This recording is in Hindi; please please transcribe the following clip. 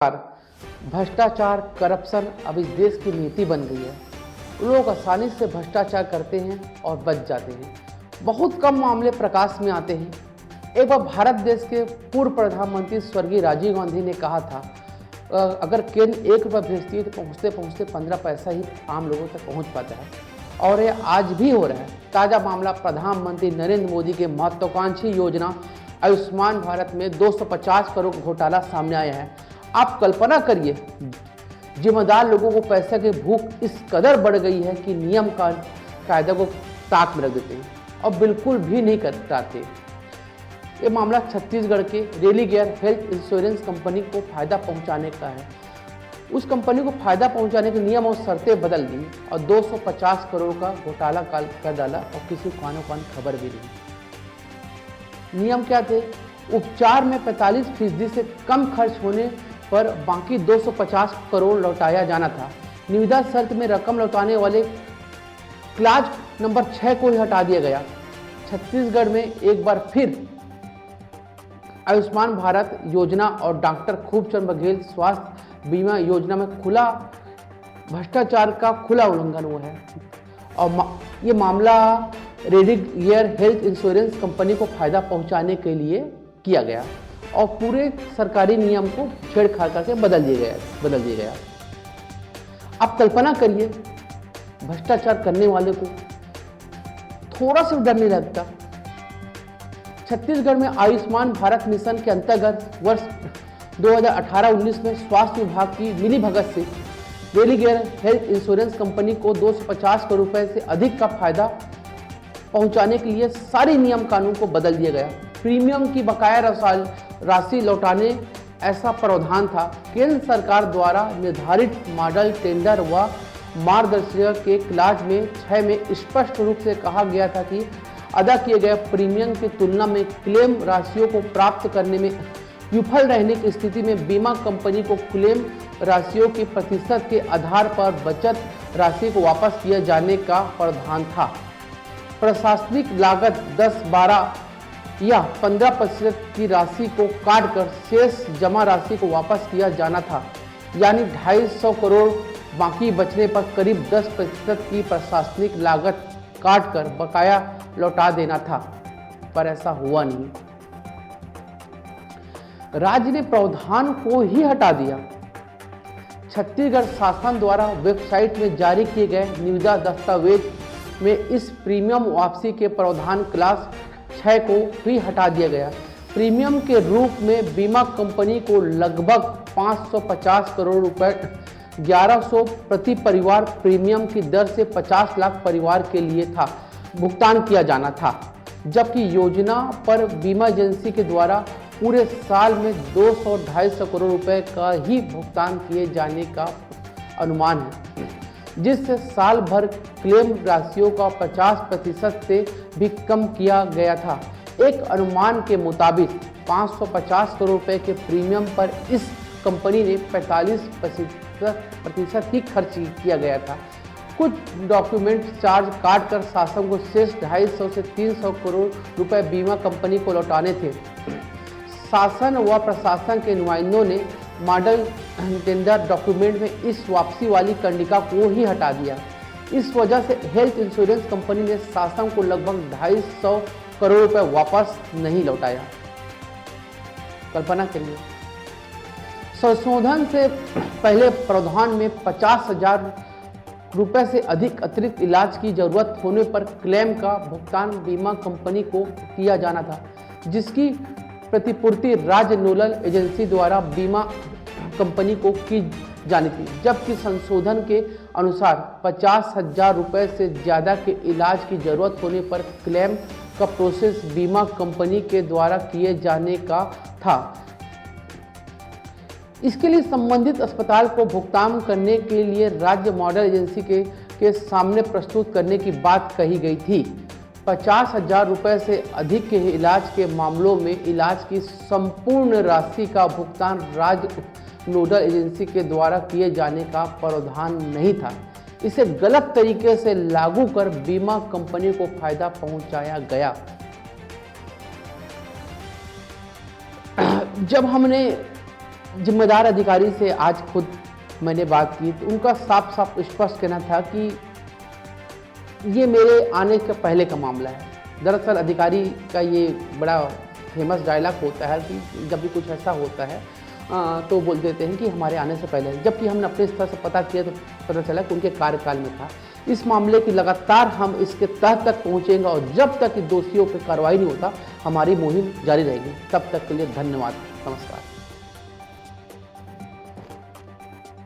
भ्रष्टाचार करप्शन अब इस देश की नीति बन गई है। लोग आसानी से भ्रष्टाचार करते हैं और बच जाते हैं। बहुत कम मामले प्रकाश में आते हैं। एक बार भारत देश के पूर्व प्रधानमंत्री स्वर्गीय राजीव गांधी ने कहा था, अगर केंद्र 1 रुपया भेजती है तो पहुँचते पहुँचते 15 पैसा ही आम लोगों तक पहुँच पाता है, और ये आज भी हो रहा है। ताज़ा मामला प्रधानमंत्री नरेंद्र मोदी के महत्वाकांक्षी योजना आयुष्मान भारत में 250 करोड़ घोटाला सामने आया है। आप कल्पना करिए, जिम्मेदार लोगों को पैसे की भूख इस कदर बढ़ गई है कि नियम का कायदा को ताक में रख देते हैं और बिल्कुल भी नहीं करते। ये मामला छत्तीसगढ़ के रेलिगेयर हेल्थ इंश्योरेंस कंपनी को फायदा पहुंचाने का है। उस कंपनी को फायदा पहुंचाने के नियम और शर्तें बदल दी और 250 करोड़ का घोटाला कर डाला और किसी को कानो कान खबर भी नहीं। नियम क्या थे? उपचार में 45% से कम खर्च होने पर बाकी 250 करोड़ लौटाया जाना था। निविदा शर्त में रकम लौटाने वाले क्लाज नंबर 6 को ही हटा दिया गया। छत्तीसगढ़ में एक बार फिर आयुष्मान भारत योजना और डॉक्टर खूबचंद बघेल स्वास्थ्य बीमा योजना में खुला भ्रष्टाचार का खुला उल्लंघन हुआ है। और ये मामला रेलिगेयर हेल्थ इंश्योरेंस कंपनी को फायदा पहुंचाने के लिए किया गया और पूरे सरकारी नियम को छेड़छाड़ करके बदल दिया गया। आप कल्पना करिए, भ्रष्टाचार करने वाले को थोड़ा सा डर नहीं लगता। छत्तीसगढ़ में आयुष्मान भारत मिशन के अंतर्गत वर्ष 2018-19 में स्वास्थ्य विभाग की मिलीभगत से रेलिगेयर हेल्थ इंश्योरेंस कंपनी को 250 करोड़ रुपए से अधिक का फायदा पहुंचाने के लिए सारे नियम कानून को बदल दिया गया। प्रीमियम की बकाया राशि लौटाने ऐसा प्रावधान था। केंद्र सरकार द्वारा निर्धारित मॉडल टेंडर व मार्गदर्शिका के क्लाज में 6 में स्पष्ट रूप से कहा गया था कि अदा किए गए प्रीमियम की तुलना में क्लेम राशियों को प्राप्त करने में विफल रहने की स्थिति में बीमा कंपनी को क्लेम राशियों के प्रतिशत के आधार पर बचत राशि को वापस किए जाने का प्रावधान था। प्रशासनिक लागत 10, 12 या 15% की राशि को काटकर शेष जमा राशि को वापस किया जाना था, यानी 250 करोड़ बाकी बचने पर करीब 10% की प्रशासनिक लागत काटकर बकाया लौटा देना था, पर ऐसा हुआ नहीं। राज्य ने प्रावधान को ही हटा दिया। छत्तीसगढ़ शासन द्वारा वेबसाइट में जारी किए गए निविदा दस्तावेज में इस प्रीमियम वापसी के प्रावधान क्लास 6 को भी हटा दिया गया। प्रीमियम के रूप में बीमा कंपनी को लगभग 550 करोड़ रुपए 1100 प्रति परिवार प्रीमियम की दर से 50 लाख परिवार के लिए था भुगतान किया जाना था, जबकि योजना पर बीमा एजेंसी के द्वारा पूरे साल में 200-250 करोड़ रुपए का ही भुगतान किए जाने का अनुमान है, जिससे साल भर क्लेम राशियों का 50% से भी कम किया गया था। एक अनुमान के मुताबिक 550 करोड़ रुपए के प्रीमियम पर इस कंपनी ने 45% ही खर्च किया गया था। कुछ डॉक्यूमेंट चार्ज काटकर शासन को शेष 250 से 300 करोड़ रुपए बीमा कंपनी को लौटाने थे। शासन व प्रशासन के नुमाइंदों ने मॉडल टेंडर डॉक्यूमेंट में इस वापसी वाली कंडिका को ही हटा दिया। इस वजह से हेल्थ इंश्योरेंस कंपनी ने शासन को लगभग 250 करोड़ रुपए वापस नहीं लौटाया। कल्पना करिए, संशोधन से पहले प्रावधान में 50,000 रुपए से अधिक अतिरिक्त इलाज की जरूरत होने पर क्लेम का भुगतान बीमा कंपनी को किया जाना था, जिसकी प्रतिपूर्ति राज्य नोडल एजेंसी द्वारा बीमा कंपनी को की जानी थी। जबकि संशोधन के अनुसार 50,000 रुपए से ज़्यादा के इलाज की जरूरत होने पर क्लेम का प्रोसेस बीमा कंपनी के द्वारा किए जाने का था। इसके लिए संबंधित अस्पताल को भुगतान करने के लिए राज्य मॉडल एजेंसी के सामने प्रस्तुत करने की बात कही गई थी। 50,000 रुपए से अधिक के इलाज के मामलों में इलाज की संपूर्ण राशि का भुगतान राज्य नोडल एजेंसी के द्वारा किए जाने का प्रावधान नहीं था। इसे गलत तरीके से लागू कर बीमा कंपनी को फायदा पहुंचाया गया। जब हमने जिम्मेदार अधिकारी से आज खुद मैंने बात की तो उनका साफ साफ स्पष्ट कहना था कि ये मेरे आने के पहले का मामला है। दरअसल अधिकारी का ये बड़ा फेमस डायलॉग होता है कि जब भी कुछ ऐसा होता है तो बोल देते हैं कि हमारे आने से पहले, जबकि हमने अपने स्तर से पता किया तो पता चला कि उनके कार्यकाल में था। इस मामले की लगातार हम इसके तह तक पहुँचेंगे और जब तक दोषियों पर कार्रवाई नहीं होता हमारी मुहिम जारी रहेगी। तब तक के लिए धन्यवाद, नमस्कार।